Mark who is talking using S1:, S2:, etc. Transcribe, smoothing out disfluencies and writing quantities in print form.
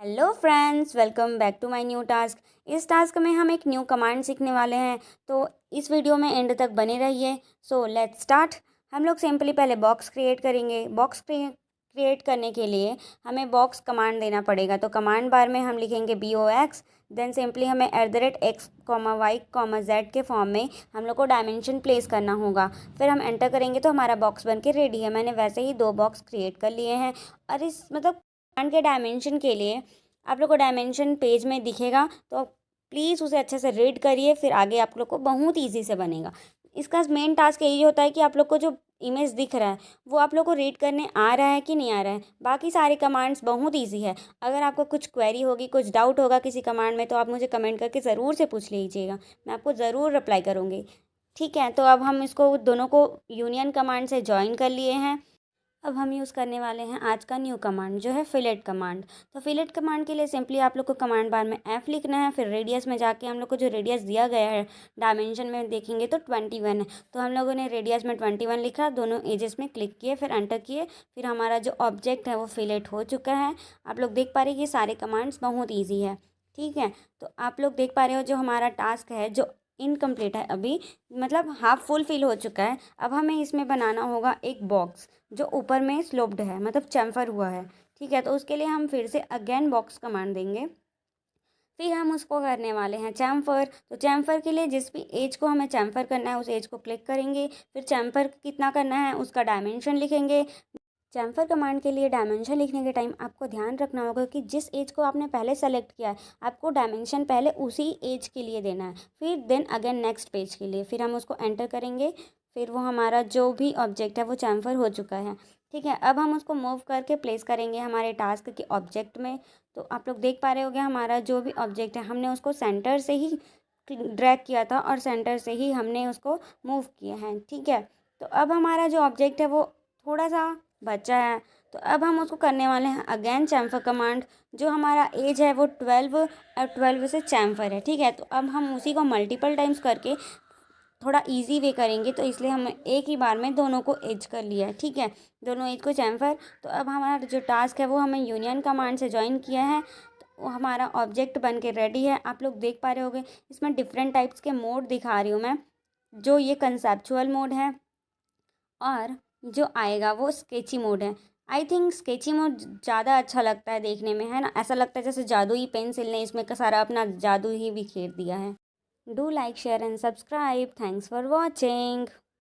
S1: Hello friends, welcome back to my new task. इस task में हम एक न्यू कमांड सीखने वाले हैं, तो इस वीडियो में एंड तक बने रहिए। So let's start. हम लोग सिंपली पहले बॉक्स क्रिएट करेंगे। बॉक्स क्रिएट करने के लिए हमें बॉक्स कमांड देना पड़ेगा। तो कमांड बार में हम लिखेंगे BOX, देन सिंपली हमें @x, y, z के फॉर्म में हम लोग को डायमेंशन प्लेस करना होगा। फिर हम एंटर करेंगे तो हमारा बॉक्स बन के रेडी है। मैंने वैसे ही 2 बॉक्स क्रिएट कर लिए हैं। और इस कमांड के डायमेंशन के लिए आप लोग को डायमेंशन पेज में दिखेगा, तो प्लीज़ उसे अच्छे से रीड करिए, फिर आगे आप लोग को बहुत ईजी से बनेगा। इसका मेन टास्क यही होता है कि आप लोग को जो इमेज दिख रहा है वो आप लोग को रीड करने आ रहा है कि नहीं आ रहा है। बाकी सारे कमांड्स बहुत ईजी है। अगर आपको कुछ क्वेरी होगी, कुछ डाउट होगा किसी कमांड में, तो आप मुझे कमेंट करके ज़रूर से पूछ लीजिएगा, मैं आपको ज़रूर रिप्लाई करूँगी। ठीक है, तो अब हम इसको दोनों को यूनियन कमांड से ज्वाइन कर लिए हैं। अब हम यूज़ करने वाले हैं आज का न्यू कमांड, जो है फिलेट कमांड। तो फिलेट कमांड के लिए सिंपली आप लोग को कमांड बार में F लिखना है। फिर रेडियस में जाके हम लोग को जो रेडियस दिया गया है डायमेंशन में देखेंगे तो 21 है। तो हम लोगों ने रेडियस में 21 लिखा, दोनों एजेस में क्लिक किए, फिर एंटर किए। फिर हमारा जो ऑब्जेक्ट है वो फिलेट हो चुका है। आप लोग देख पा रहे हैं ये सारे कमांड्स बहुत ईजी है। ठीक है, तो आप लोग देख पा रहे हो जो हमारा टास्क है जो इनकम्प्लीट है अभी, मतलब हाफ फुल फिल हो चुका है। अब हमें इसमें बनाना होगा एक बॉक्स जो ऊपर में स्लोप्ड है, मतलब चैम्फर हुआ है। ठीक है, तो उसके लिए हम फिर से अगेन बॉक्स कमांड देंगे। फिर हम उसको करने वाले हैं चैम्फर। तो चैम्फर के लिए जिस भी एज को हमें चैम्फर करना है उस एज को क्लिक करेंगे। फिर चैम्फर कितना करना है उसका डायमेंशन लिखेंगे। चैम्फर कमांड के लिए डायमेंशन लिखने के टाइम आपको ध्यान रखना होगा कि जिस एज को आपने पहले सेलेक्ट किया है आपको डायमेंशन पहले उसी एज के लिए देना है, फिर देन अगेन नेक्स्ट पेज के लिए। फिर हम उसको एंटर करेंगे। फिर वो हमारा जो भी ऑब्जेक्ट है वो चैम्फर हो चुका है। ठीक है, अब हम उसको मूव करके प्लेस करेंगे हमारे टास्क के ऑब्जेक्ट में। तो आप लोग देख पा रहे होंगे हमारा जो भी ऑब्जेक्ट है हमने उसको सेंटर से ही ड्रैग किया था और सेंटर से ही हमने उसको मूव किया है। ठीक है, तो अब हमारा जो ऑब्जेक्ट है वो थोड़ा सा बचा है। तो अब हम उसको करने वाले हैं अगेन चैम्फर कमांड। जो हमारा एज है वो 12 और 12 से चैम्फर है। ठीक है, तो अब हम उसी को मल्टीपल टाइम्स करके थोड़ा इजी वे करेंगे, तो इसलिए हम एक ही बार में दोनों को एज कर लिया है। ठीक है, दोनों एज को चैम्फर। तो अब हमारा जो टास्क है वो हमें यूनियन कमांड से ज्वाइन किया है, तो वो हमारा ऑब्जेक्ट बन के रेडी है। आप लोग देख पा रहे होंगे इसमें डिफरेंट टाइप्स के मोड दिखा रही हूँ मैं। जो ये कंसेप्चुअल मोड है और जो आएगा वो स्केची मोड है। आई थिंक स्केची मोड ज़्यादा अच्छा लगता है देखने में, है ना। ऐसा लगता है जैसे जादुई पेंसिल ने इसमें का सारा अपना जादू ही बिखेर दिया है। Do like, share and subscribe. Thanks for watching.